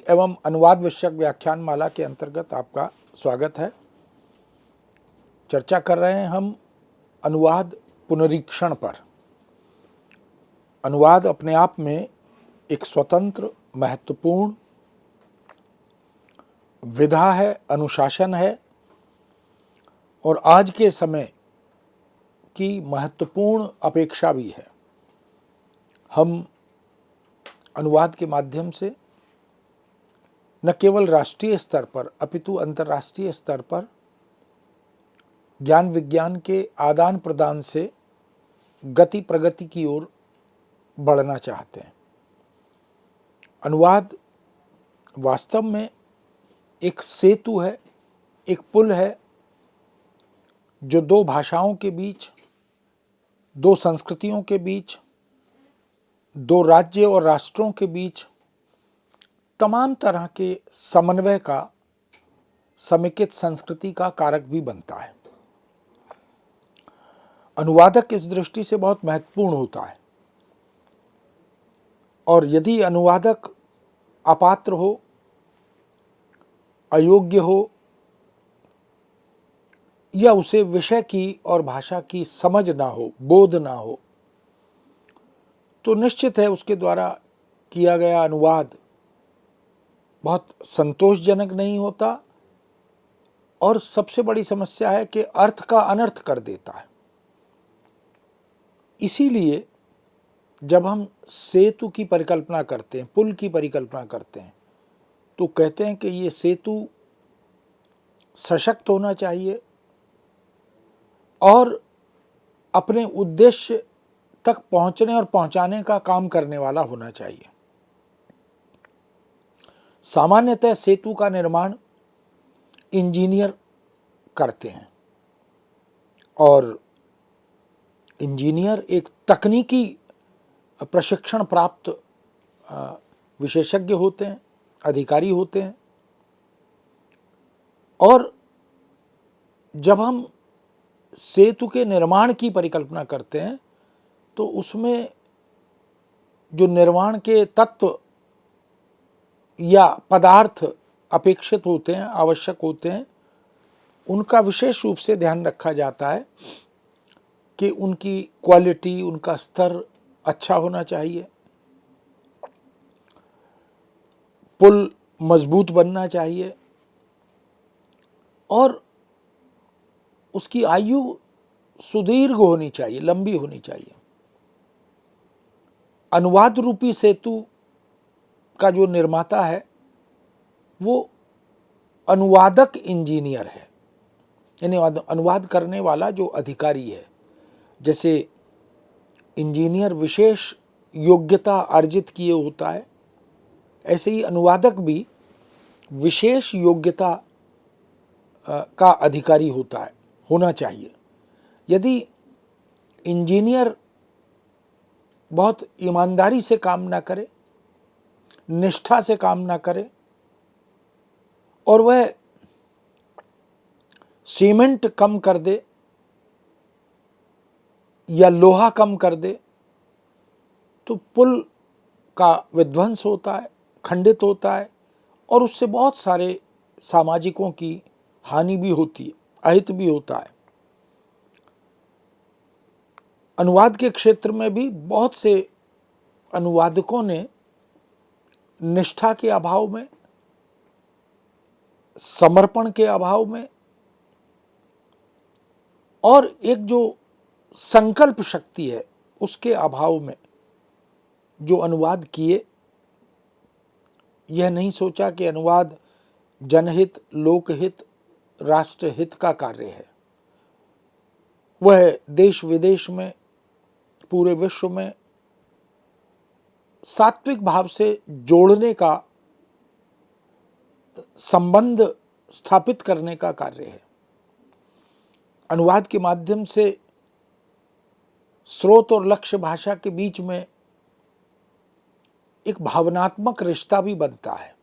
एवं अनुवाद विषयक व्याख्यान माला के अंतर्गत आपका स्वागत है। चर्चा कर रहे हैं हम अनुवाद पुनरीक्षण पर। अनुवाद अपने आप में एक स्वतंत्र, महत्वपूर्ण विधा है, अनुशासन है और आज के समय की महत्वपूर्ण अपेक्षा भी है। हम अनुवाद के माध्यम से न केवल राष्ट्रीय स्तर पर अपितु अंतर्राष्ट्रीय स्तर पर ज्ञान विज्ञान के आदान प्रदान से गति प्रगति की ओर बढ़ना चाहते हैं। अनुवाद वास्तव में एक सेतु है, एक पुल है जो दो भाषाओं के बीच, दो संस्कृतियों के बीच, दो राज्य और राष्ट्रों के बीच तमाम तरह के समन्वय का, समेकित संस्कृति का कारक भी बनता है। अनुवादक इस दृष्टि से बहुत महत्वपूर्ण होता है और यदि अनुवादक अपात्र हो, अयोग्य हो या उसे विषय की और भाषा की समझ ना हो, बोध ना हो, तो निश्चित है उसके द्वारा किया गया अनुवाद बहुत संतोषजनक नहीं होता और सबसे बड़ी समस्या है कि अर्थ का अनर्थ कर देता है। इसीलिए जब हम सेतु की परिकल्पना करते हैं, पुल की परिकल्पना करते हैं, तो कहते हैं कि ये सेतु सशक्त होना चाहिए और अपने उद्देश्य तक पहुंचने और पहुंचाने का काम करने वाला होना चाहिए। सामान्यतः सेतु का निर्माण इंजीनियर करते हैं और इंजीनियर एक तकनीकी प्रशिक्षण प्राप्त विशेषज्ञ होते हैं, अधिकारी होते हैं और जब हम सेतु के निर्माण की परिकल्पना करते हैं तो उसमें जो निर्माण के तत्व या पदार्थ अपेक्षित होते हैं, आवश्यक होते हैं, उनका विशेष रूप से ध्यान रखा जाता है कि उनकी क्वालिटी, उनका स्तर अच्छा होना चाहिए, पुल मजबूत बनना चाहिए और उसकी आयु सुदीर्घ होनी चाहिए, लंबी होनी चाहिए। अनुवाद रूपी सेतु का जो निर्माता है वो अनुवादक इंजीनियर है, यानी अनुवाद करने वाला जो अधिकारी है। जैसे इंजीनियर विशेष योग्यता अर्जित किए होता है, ऐसे ही अनुवादक भी विशेष योग्यता का अधिकारी होता है, होना चाहिए। यदि इंजीनियर बहुत ईमानदारी से काम ना करे, निष्ठा से काम ना करे और वह सीमेंट कम कर दे या लोहा कम कर दे तो पुल का विध्वंस होता है, खंडित होता है और उससे बहुत सारे सामाजिकों की हानि भी होती है, अहित भी होता है। अनुवाद के क्षेत्र में भी बहुत से अनुवादकों ने निष्ठा के अभाव में, समर्पण के अभाव में और एक जो संकल्प शक्ति है उसके अभाव में जो अनुवाद किए, यह नहीं सोचा कि अनुवाद जनहित, लोकहित, राष्ट्रहित का कार्य है। वह देश विदेश में, पूरे विश्व में सात्विक भाव से जोड़ने का, संबंध स्थापित करने का कार्य है। अनुवाद के माध्यम से स्रोत और लक्ष्य भाषा के बीच में एक भावनात्मक रिश्ता भी बनता है।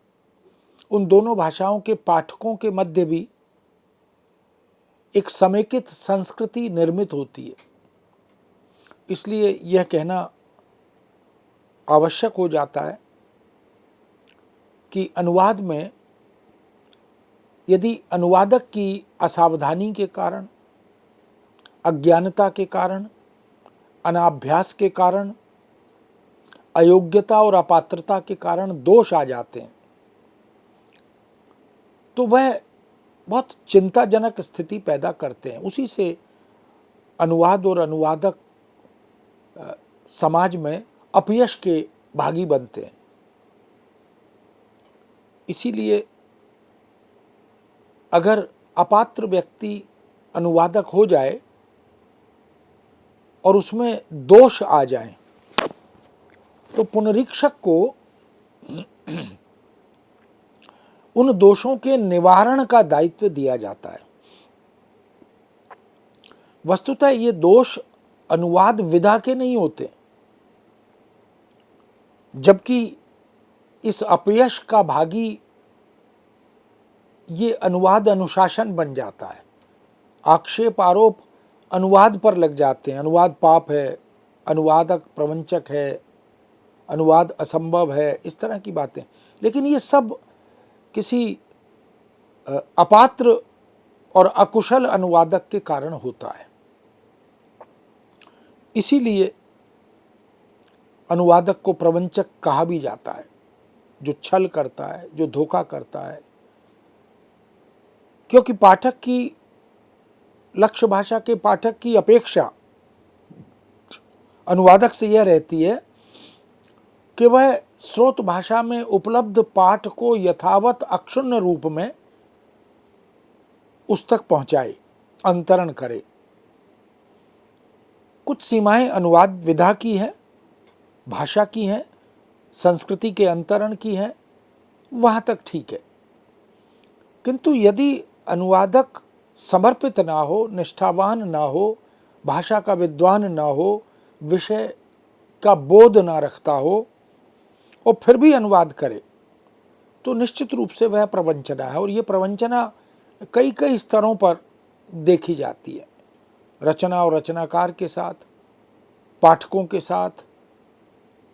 उन दोनों भाषाओं के पाठकों के मध्य भी एक समेकित संस्कृति निर्मित होती है। इसलिए यह कहना आवश्यक हो जाता है कि अनुवाद में यदि अनुवादक की असावधानी के कारण, अज्ञानता के कारण, अनाभ्यास के कारण, अयोग्यता और अपात्रता के कारण दोष आ जाते हैं तो वह बहुत चिंताजनक स्थिति पैदा करते हैं। उसी से अनुवाद और अनुवादक समाज में अपयश के भागी बनते हैं। इसीलिए अगर अपात्र व्यक्ति अनुवादक हो जाए और उसमें दोष आ जाएं, तो पुनरीक्षक को उन दोषों के निवारण का दायित्व दिया जाता है। वस्तुतः ये दोष अनुवाद विधा के नहीं होते, जबकि इस अपयश का भागी ये अनुवाद अनुशासन बन जाता है। आक्षेप आरोप अनुवाद पर लग जाते हैं, अनुवाद पाप है, अनुवादक प्रवंचक है, अनुवाद असंभव है, इस तरह की बातें। लेकिन ये सब किसी अपात्र और अकुशल अनुवादक के कारण होता है। इसीलिए अनुवादक को प्रवंचक कहा भी जाता है, जो छल करता है, जो धोखा करता है। क्योंकि पाठक की, लक्ष्य भाषा के पाठक की अपेक्षा अनुवादक से यह रहती है कि वह स्रोत भाषा में उपलब्ध पाठ को यथावत अक्षुण्ण रूप में उस तक पहुंचाए, अंतरण करे। कुछ सीमाएं अनुवाद विधा की है, भाषा की है, संस्कृति के अंतरण की है, वहां तक ठीक है। किंतु यदि अनुवादक समर्पित ना हो, निष्ठावान ना हो, भाषा का विद्वान ना हो, विषय का बोध ना रखता हो और फिर भी अनुवाद करे, तो निश्चित रूप से वह प्रवंचना है। और ये प्रवंचना कई कई स्तरों पर देखी जाती है, रचना और रचनाकार के साथ, पाठकों के साथ,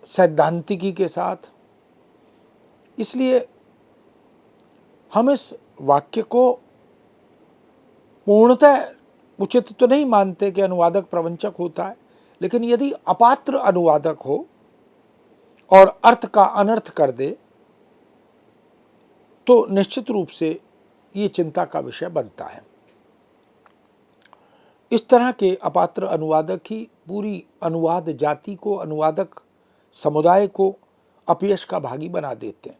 सैद्धांतिकी के साथ। इसलिए हम इस वाक्य को पूर्णतः उचित तो नहीं मानते कि अनुवादक प्रवंचक होता है, लेकिन यदि अपात्र अनुवादक हो और अर्थ का अनर्थ कर दे तो निश्चित रूप से ये चिंता का विषय बनता है। इस तरह के अपात्र अनुवादक ही पूरी अनुवाद जाति को, अनुवादक समुदाय को अपयश का भागी बना देते हैं,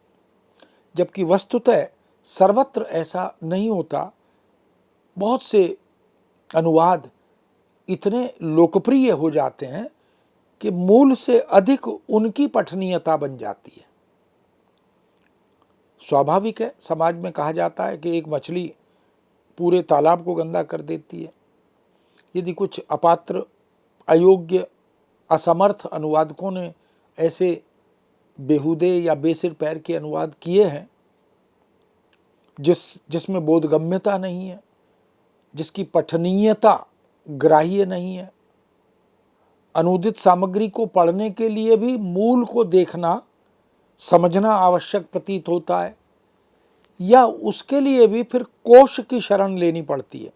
जबकि वस्तुतः सर्वत्र ऐसा नहीं होता। बहुत से अनुवाद इतने लोकप्रिय हो जाते हैं कि मूल से अधिक उनकी पठनीयता बन जाती है। स्वाभाविक है, समाज में कहा जाता है कि एक मछली पूरे तालाब को गंदा कर देती है। यदि कुछ अपात्र, अयोग्य, असमर्थ अनुवादकों ने ऐसे बेहुदे या बेसिर पैर के अनुवाद किए हैं जिसमें बोधगम्यता नहीं है, जिसकी पठनीयता ग्राह्य नहीं है, अनुदित सामग्री को पढ़ने के लिए भी मूल को देखना, समझना आवश्यक प्रतीत होता है, या उसके लिए भी फिर कोश की शरण लेनी पड़ती है,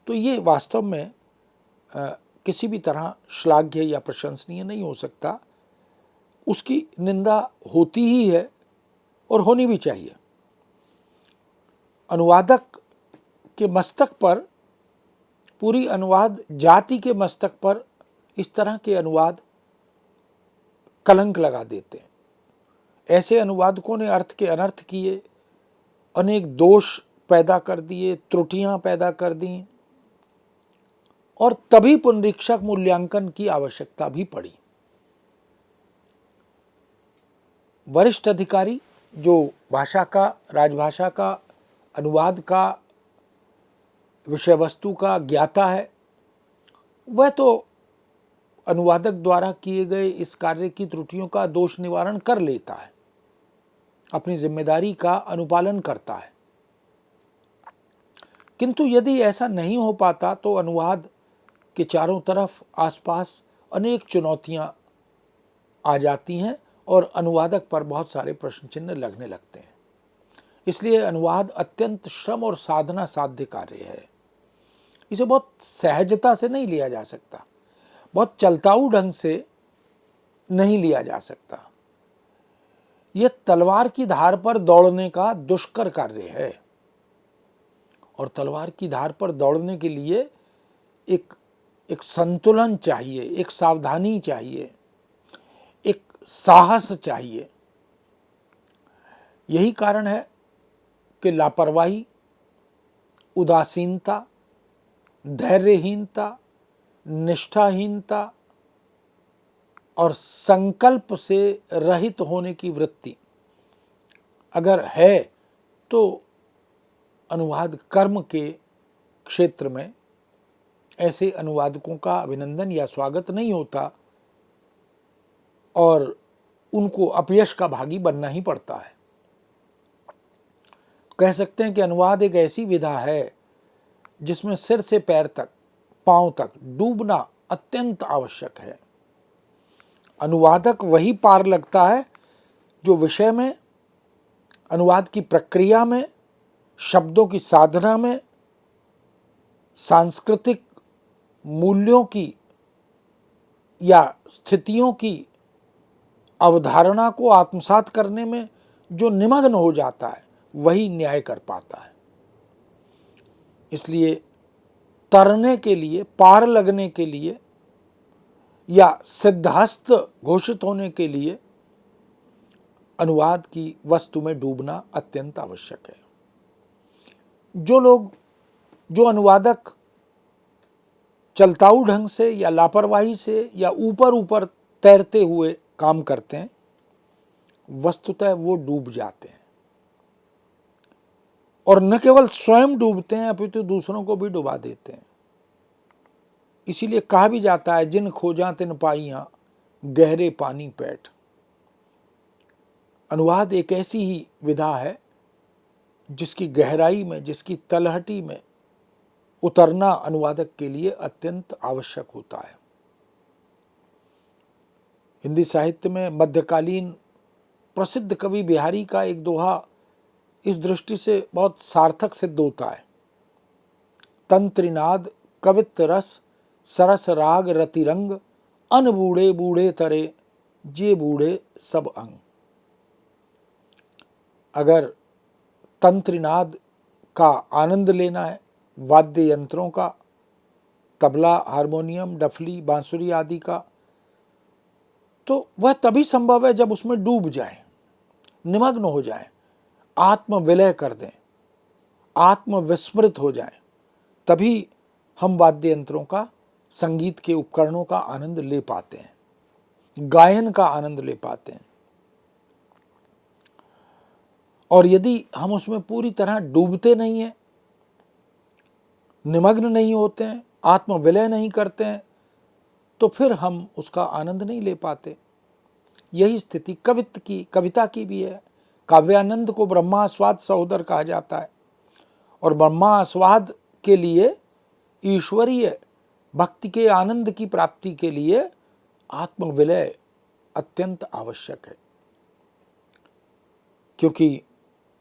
तो ये वास्तव में किसी भी तरह श्लाघ्य या प्रशंसनीय नहीं हो सकता। उसकी निंदा होती ही है और होनी भी चाहिए। अनुवादक के मस्तक पर, पूरी अनुवाद जाति के मस्तक पर इस तरह के अनुवाद कलंक लगा देते हैं। ऐसे अनुवादकों ने अर्थ के अनर्थ किए, अनेक दोष पैदा कर दिए, त्रुटियां पैदा कर दी, और तभी पुनरीक्षक मूल्यांकन की आवश्यकता भी पड़ी। वरिष्ठ अधिकारी जो भाषा का, राजभाषा का, अनुवाद का, विषय वस्तु का ज्ञाता है, वह तो अनुवादक द्वारा किए गए इस कार्य की त्रुटियों का दोष निवारण कर लेता है, अपनी जिम्मेदारी का अनुपालन करता है। किंतु यदि ऐसा नहीं हो पाता तो अनुवाद के चारों तरफ आसपास अनेक चुनौतियां आ जाती हैं और अनुवादक पर बहुत सारे प्रश्न चिन्ह लगने लगते हैं। इसलिए अनुवाद अत्यंत श्रम और साधना साध्य कार्य है। इसे बहुत सहजता से नहीं लिया जा सकता, बहुत चलताऊ ढंग से नहीं लिया जा सकता। यह तलवार की धार पर दौड़ने का दुष्कर कार्य है, और तलवार की धार पर दौड़ने के लिए एक संतुलन चाहिए, एक सावधानी चाहिए, एक साहस चाहिए। यही कारण है कि लापरवाही, उदासीनता, धैर्यहीनता, निष्ठाहीनता और संकल्प से रहित होने की वृत्ति अगर है तो अनुवाद कर्म के क्षेत्र में ऐसे अनुवादकों का अभिनंदन या स्वागत नहीं होता और उनको अपयश का भागी बनना ही पड़ता है। कह सकते हैं कि अनुवाद एक ऐसी विधा है जिसमें सिर से पैर तक, पांव तक डूबना अत्यंत आवश्यक है। अनुवादक वही पार लगता है जो विषय में, अनुवाद की प्रक्रिया में, शब्दों की साधना में, सांस्कृतिक मूल्यों की या स्थितियों की अवधारणा को आत्मसात करने में जो निमग्न हो जाता है वही न्याय कर पाता है। इसलिए तरने के लिए, पार लगने के लिए या सिद्धहस्त घोषित होने के लिए अनुवाद की वस्तु में डूबना अत्यंत आवश्यक है। जो अनुवादक चलताऊ ढंग से या लापरवाही से या ऊपर ऊपर तैरते हुए काम करते हैं, वस्तुतः वो डूब जाते हैं, और न केवल स्वयं डूबते हैं अपितु दूसरों को भी डुबा देते हैं। इसीलिए कहा भी जाता है, जिन खोजा तिन पाइयां गहरे पानी पैठ। अनुवाद एक ऐसी ही विधा है जिसकी गहराई में, जिसकी तलहटी में उतरना अनुवादक के लिए अत्यंत आवश्यक होता है। हिंदी साहित्य में मध्यकालीन प्रसिद्ध कवि बिहारी का एक दोहा इस दृष्टि से बहुत सार्थक सिद्ध होता है। तंत्रिनाद कवित्त रस सरस राग रतिरंग, अन बूढ़े बूढ़े तरे जे बूढ़े सब अंग। अगर तंत्रिनाद का आनंद लेना है, वाद्य यंत्रों का, तबला, हारमोनियम, डफली, बांसुरी आदि का, तो वह तभी संभव है जब उसमें डूब जाएं, निमग्न हो जाएं, आत्म विलय कर दें, आत्मविस्मृत हो जाएं। तभी हम वाद्य यंत्रों का, संगीत के उपकरणों का आनंद ले पाते हैं, गायन का आनंद ले पाते हैं। और यदि हम उसमें पूरी तरह डूबते नहीं हैं, निमग्न नहीं होते हैं, आत्म विलय नहीं करते हैं, तो फिर हम उसका आनंद नहीं ले पाते। यही स्थिति कविता की भी है। काव्यानंद को ब्रह्मास्वाद सहोदर कहा जाता है, और ब्रह्मास्वाद के लिए, ईश्वरीय भक्ति के आनंद की प्राप्ति के लिए आत्म विलय अत्यंत आवश्यक है, क्योंकि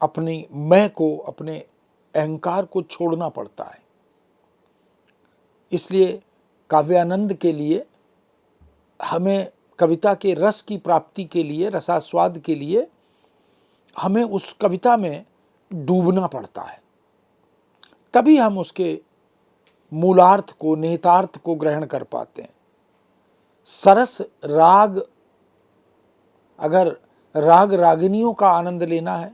अपनी मैं को, अपने अहंकार को छोड़ना पड़ता है। इसलिए काव्यानंद के लिए हमें, कविता के रस की प्राप्ति के लिए, रसास्वाद के लिए हमें उस कविता में डूबना पड़ता है। तभी हम उसके मूलार्थ को, निहितार्थ को ग्रहण कर पाते हैं। सरस राग, अगर राग रागिनियों का आनंद लेना है,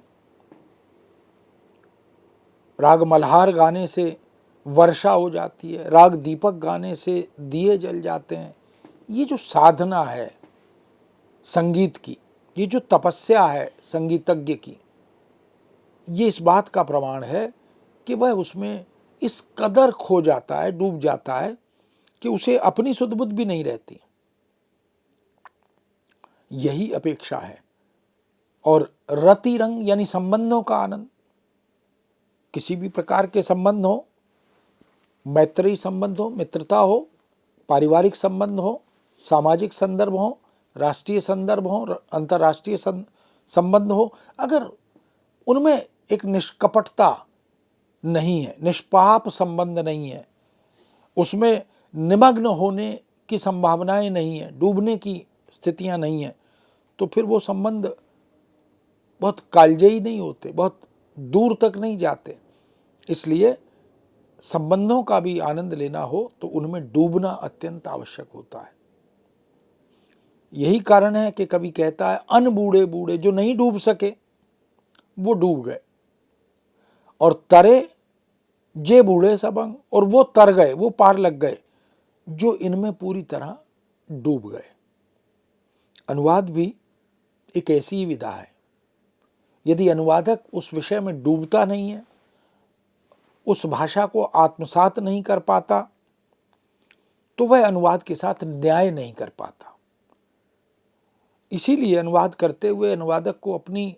राग मल्हार गाने से वर्षा हो जाती है, राग दीपक गाने से दिए जल जाते हैं। ये जो साधना है संगीत की, ये जो तपस्या है संगीतज्ञ की, ये इस बात का प्रमाण है कि वह उसमें इस कदर खो जाता है, डूब जाता है कि उसे अपनी सुध बुध भी नहीं रहती। यही अपेक्षा है। और रति रंग यानी संबंधों का आनंद, किसी भी प्रकार के संबंध हो, मैत्रीय संबंध हो, मित्रता हो, पारिवारिक संबंध हो, सामाजिक संदर्भ हो, राष्ट्रीय संदर्भ हो, अंतर्राष्ट्रीय संबंध हो, अगर उनमें एक निष्कपटता नहीं है, निष्पाप संबंध नहीं है, उसमें निमग्न होने की संभावनाएं नहीं है, डूबने की स्थितियां नहीं है, तो फिर वो संबंध बहुत कालजयी नहीं होते, बहुत दूर तक नहीं जाते। इसलिए संबंधों का भी आनंद लेना हो तो उनमें डूबना अत्यंत आवश्यक होता है। यही कारण है कि कवि कहता है, अन बूढ़े बूढ़े जो नहीं डूब सके वो डूब गए, और तरे जे बूढ़े सबंग, और वो तर गए, वो पार लग गए जो इनमें पूरी तरह डूब गए। अनुवाद भी एक ऐसी ही विधा है। यदि अनुवादक उस विषय में डूबता नहीं है, उस भाषा को आत्मसात नहीं कर पाता, तो वह अनुवाद के साथ न्याय नहीं कर पाता। इसीलिए अनुवाद करते हुए अनुवादक को अपनी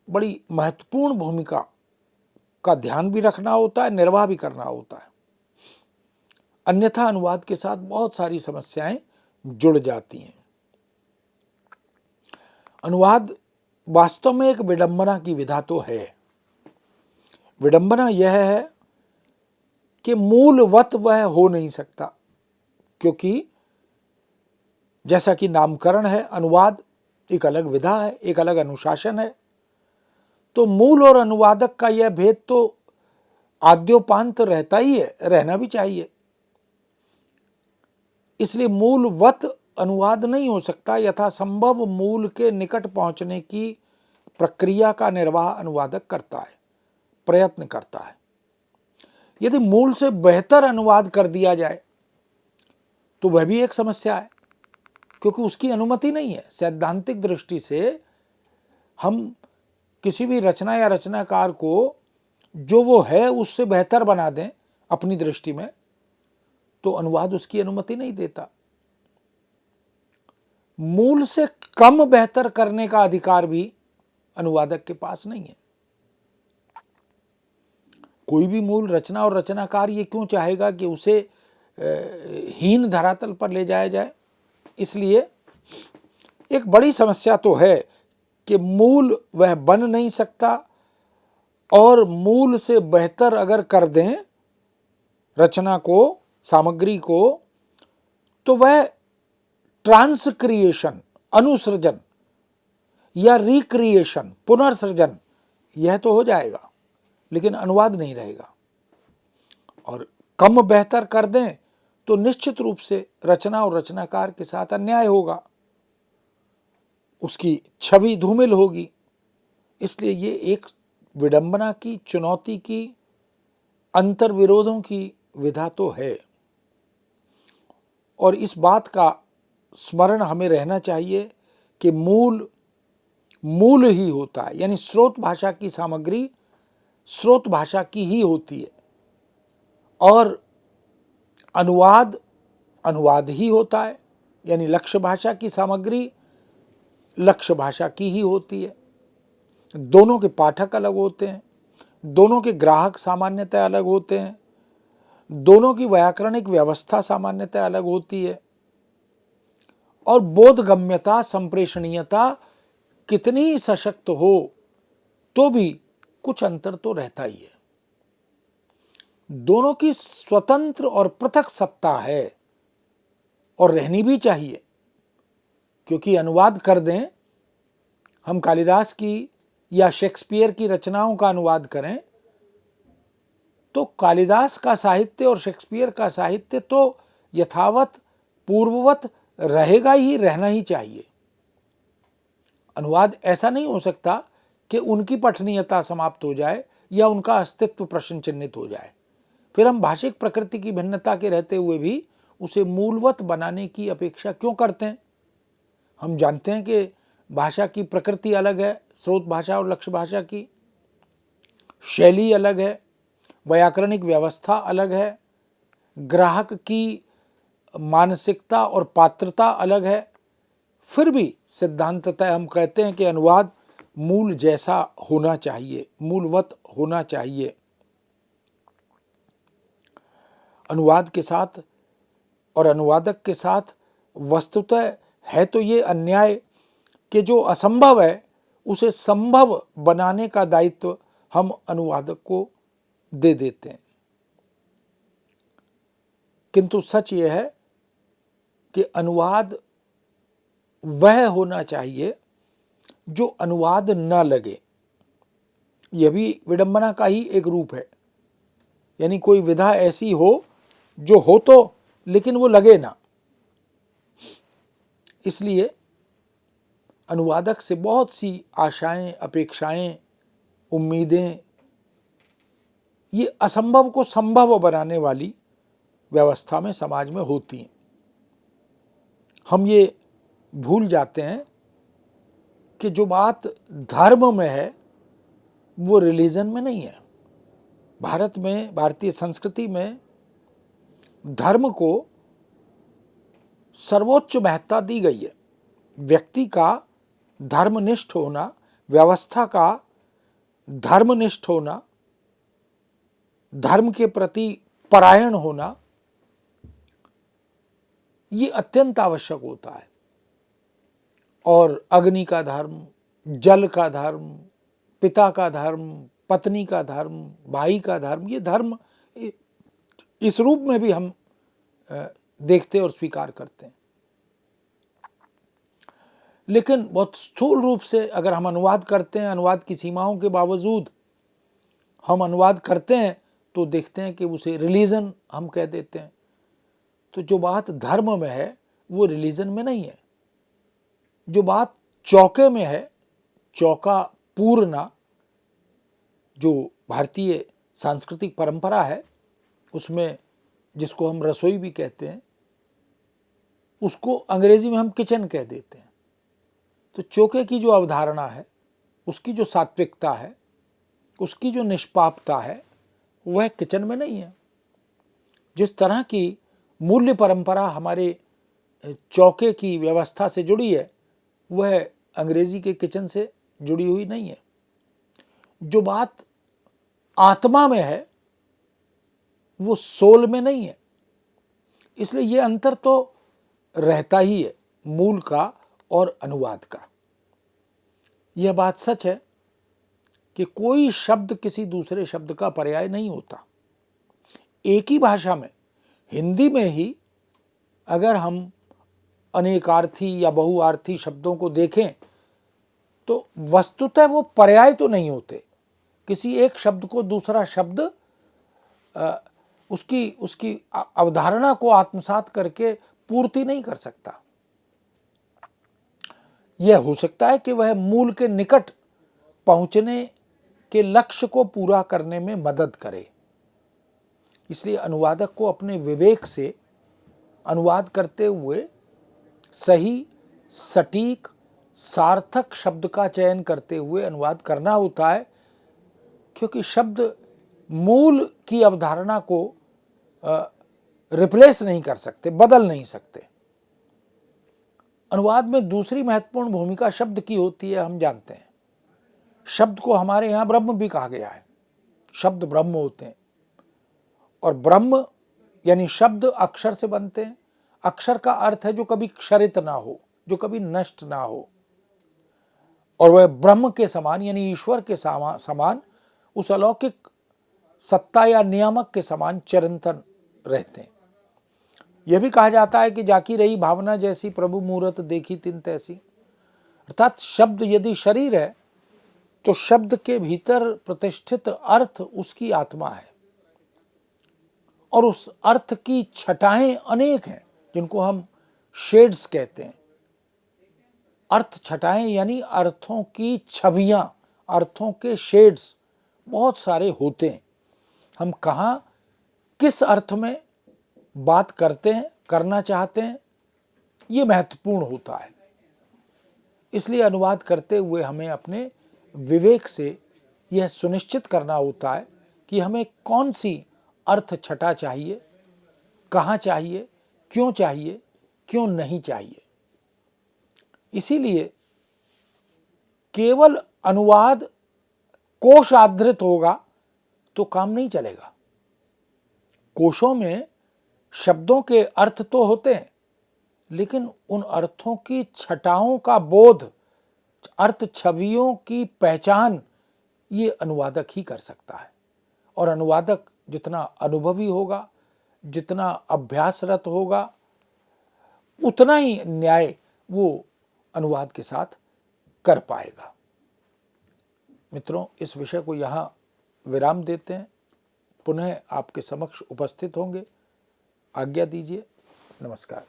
बड़ी महत्वपूर्ण भूमिका का ध्यान भी रखना होता है, निर्वाह भी करना होता है। अन्यथा अनुवाद के साथ बहुत सारी समस्याएं जुड़ जाती हैं। अनुवाद वास्तव में एक विडंबना की विधा तो है। विडंबना यह है कि मूलवत वह हो नहीं सकता, क्योंकि जैसा कि नामकरण है, अनुवाद एक अलग विधा है, एक अलग अनुशासन है। तो मूल और अनुवादक का यह भेद तो आद्योपांत रहता ही है, रहना भी चाहिए। इसलिए मूलवत अनुवाद नहीं हो सकता। यथासंभव मूल के निकट पहुंचने की प्रक्रिया का निर्वाह अनुवादक करता है, प्रयत्न करता है। यदि मूल से बेहतर अनुवाद कर दिया जाए तो वह भी एक समस्या है, क्योंकि उसकी अनुमति नहीं है। सैद्धांतिक दृष्टि से हम किसी भी रचना या रचनाकार को जो वो है उससे बेहतर बना दें अपनी दृष्टि में, तो अनुवाद उसकी अनुमति नहीं देता। मूल से कम बेहतर करने का अधिकार भी अनुवादक के पास नहीं है। कोई भी मूल रचना और रचनाकार ये क्यों चाहेगा कि उसे हीन धरातल पर ले जाया जाए। इसलिए एक बड़ी समस्या तो है कि मूल वह बन नहीं सकता, और मूल से बेहतर अगर कर दें रचना को, सामग्री को, तो वह ट्रांसक्रिएशन, अनुसृजन या रिक्रिएशन, पुनर्सृजन, यह तो हो जाएगा, लेकिन अनुवाद नहीं रहेगा। और कम बेहतर कर दें तो निश्चित रूप से रचना और रचनाकार के साथ अन्याय होगा, उसकी छवि धूमिल होगी। इसलिए ये एक विडंबना की, चुनौती की, अंतर्विरोधों की विधा तो है। और इस बात का स्मरण हमें रहना चाहिए कि मूल ही होता है, यानी स्रोत भाषा की सामग्री स्रोत भाषा की ही होती है, और अनुवाद ही होता है, यानी लक्ष्य भाषा की सामग्री लक्ष्य भाषा की ही होती है। दोनों के पाठक अलग होते हैं, दोनों के ग्राहक सामान्यतः अलग होते हैं, दोनों की व्याकरणिक व्यवस्था सामान्यतः अलग होती है, और बोधगम्यता, संप्रेषणीयता कितनी सशक्त हो तो भी कुछ अंतर तो रहता ही है। दोनों की स्वतंत्र और पृथक सत्ता है, और रहनी भी चाहिए। क्योंकि अनुवाद कर दें, हम कालिदास की या शेक्सपियर की रचनाओं का अनुवाद करें, तो कालिदास का साहित्य और शेक्सपियर का साहित्य तो यथावत पूर्ववत रहेगा ही, रहना ही चाहिए। अनुवाद ऐसा नहीं हो सकता कि उनकी पठनीयता समाप्त हो जाए या उनका अस्तित्व प्रश्न चिन्हित हो जाए। फिर हम भाषिक प्रकृति की भिन्नता के रहते हुए भी उसे मूलवत बनाने की अपेक्षा क्यों करते हैं। हम जानते हैं कि भाषा की प्रकृति अलग है, स्रोत भाषा और लक्ष्य भाषा की शैली अलग है, व्याकरणिक व्यवस्था अलग है, ग्राहक की मानसिकता और पात्रता अलग है। फिर भी सिद्धांततः हम कहते हैं कि अनुवाद मूल जैसा होना चाहिए, मूलवत होना चाहिए। अनुवाद के साथ और अनुवादक के साथ वस्तुतः है तो ये अन्याय कि जो असंभव है उसे संभव बनाने का दायित्व हम अनुवादक को दे देते हैं। किंतु सच ये है कि अनुवाद वह होना चाहिए जो अनुवाद न लगे। यह भी विडंबना का ही एक रूप है, यानी कोई विधा ऐसी हो जो हो तो लेकिन वो लगे ना। इसलिए अनुवादक से बहुत सी आशाएं, अपेक्षाएं, उम्मीदें, ये असंभव को संभव बनाने वाली व्यवस्था में, समाज में होती हैं। हम ये भूल जाते हैं कि जो बात धर्म में है वो रिलीजन में नहीं है। भारत में, भारतीय संस्कृति में धर्म को सर्वोच्च महत्ता दी गई है। व्यक्ति का धर्मनिष्ठ होना, व्यवस्था का धर्मनिष्ठ होना, धर्म के प्रति परायण होना, ये अत्यंत आवश्यक होता है। और अग्नि का धर्म, जल का धर्म, पिता का धर्म, पत्नी का धर्म, भाई का धर्म, ये धर्म इस रूप में भी हम देखते और स्वीकार करते हैं। लेकिन बहुत स्थूल रूप से अगर हम अनुवाद करते हैं, अनुवाद की सीमाओं के बावजूद हम अनुवाद करते हैं, तो देखते हैं कि उसे रिलीजन हम कह देते हैं। तो जो बात धर्म में है वो रिलीजन में नहीं है। जो बात चौके में है, चौका पूर्णा, जो भारतीय सांस्कृतिक परंपरा है, उसमें जिसको हम रसोई भी कहते हैं, उसको अंग्रेजी में हम किचन कह देते हैं। तो चौके की जो अवधारणा है, उसकी जो सात्विकता है, उसकी जो निष्पापता है, वह किचन में नहीं है। जिस तरह की मूल्य परंपरा हमारे चौके की व्यवस्था से जुड़ी है, वह अंग्रेजी के किचन से जुड़ी हुई नहीं है। जो बात आत्मा में है वो सोल में नहीं है। इसलिए ये अंतर तो रहता ही है मूल का और अनुवाद का। यह बात सच है कि कोई शब्द किसी दूसरे शब्द का पर्याय नहीं होता। एक ही भाषा में, हिंदी में ही अगर हम अनेकार्थी या बहुआर्थी शब्दों को देखें तो वस्तुतः वो पर्याय तो नहीं होते। किसी एक शब्द को दूसरा शब्द उसकी अवधारणा को आत्मसात करके पूर्ति नहीं कर सकता। यह हो सकता है कि वह मूल के निकट पहुंचने के लक्ष्य को पूरा करने में मदद करे। इसलिए अनुवादक को अपने विवेक से अनुवाद करते हुए सही, सटीक, सार्थक शब्द का चयन करते हुए अनुवाद करना होता है, क्योंकि शब्द मूल की अवधारणा को रिप्लेस नहीं कर सकते, बदल नहीं सकते। अनुवाद में दूसरी महत्वपूर्ण भूमिका शब्द की होती है, हम जानते हैं। शब्द को हमारे यहाँ ब्रह्म भी कहा गया है। शब्द ब्रह्म होते हैं, और ब्रह्म यानी शब्द अक्षर से बनते हैं। अक्षर का अर्थ है जो कभी क्षरित ना हो, जो कभी नष्ट ना हो, और वह ब्रह्म के समान यानी ईश्वर के समान उस अलौकिक सत्ता या नियामक के समान चिरंतन रहते हैं। यह भी कहा जाता है कि जाकी रही भावना जैसी, प्रभु मूरत देखी तिन तैसी। अर्थात शब्द यदि शरीर है तो शब्द के भीतर प्रतिष्ठित अर्थ उसकी आत्मा है, और उस अर्थ की छटाएं अनेक हैं, जिनको हम शेड्स कहते हैं। अर्थ छटाएं यानी अर्थों की छवियां, अर्थों के शेड्स बहुत सारे होते हैं। हम कहाँ किस अर्थ में बात करते हैं, करना चाहते हैं, ये महत्वपूर्ण होता है। इसलिए अनुवाद करते हुए हमें अपने विवेक से यह सुनिश्चित करना होता है कि हमें कौन सी अर्थ छटा चाहिए, कहाँ चाहिए, क्यों नहीं चाहिए। इसीलिए केवल अनुवाद कोश आधारित होगा तो काम नहीं चलेगा। कोशों में शब्दों के अर्थ तो होते हैं, लेकिन उन अर्थों की छटाओं का बोध, अर्थ छवियों की पहचान ये अनुवादक ही कर सकता है। और अनुवादक जितना अनुभवी होगा, जितना अभ्यासरत होगा, उतना ही न्याय वो अनुवाद के साथ कर पाएगा। मित्रों, इस विषय को यहाँ विराम देते हैं, पुनः आपके समक्ष उपस्थित होंगे। आज्ञा दीजिए। नमस्कार।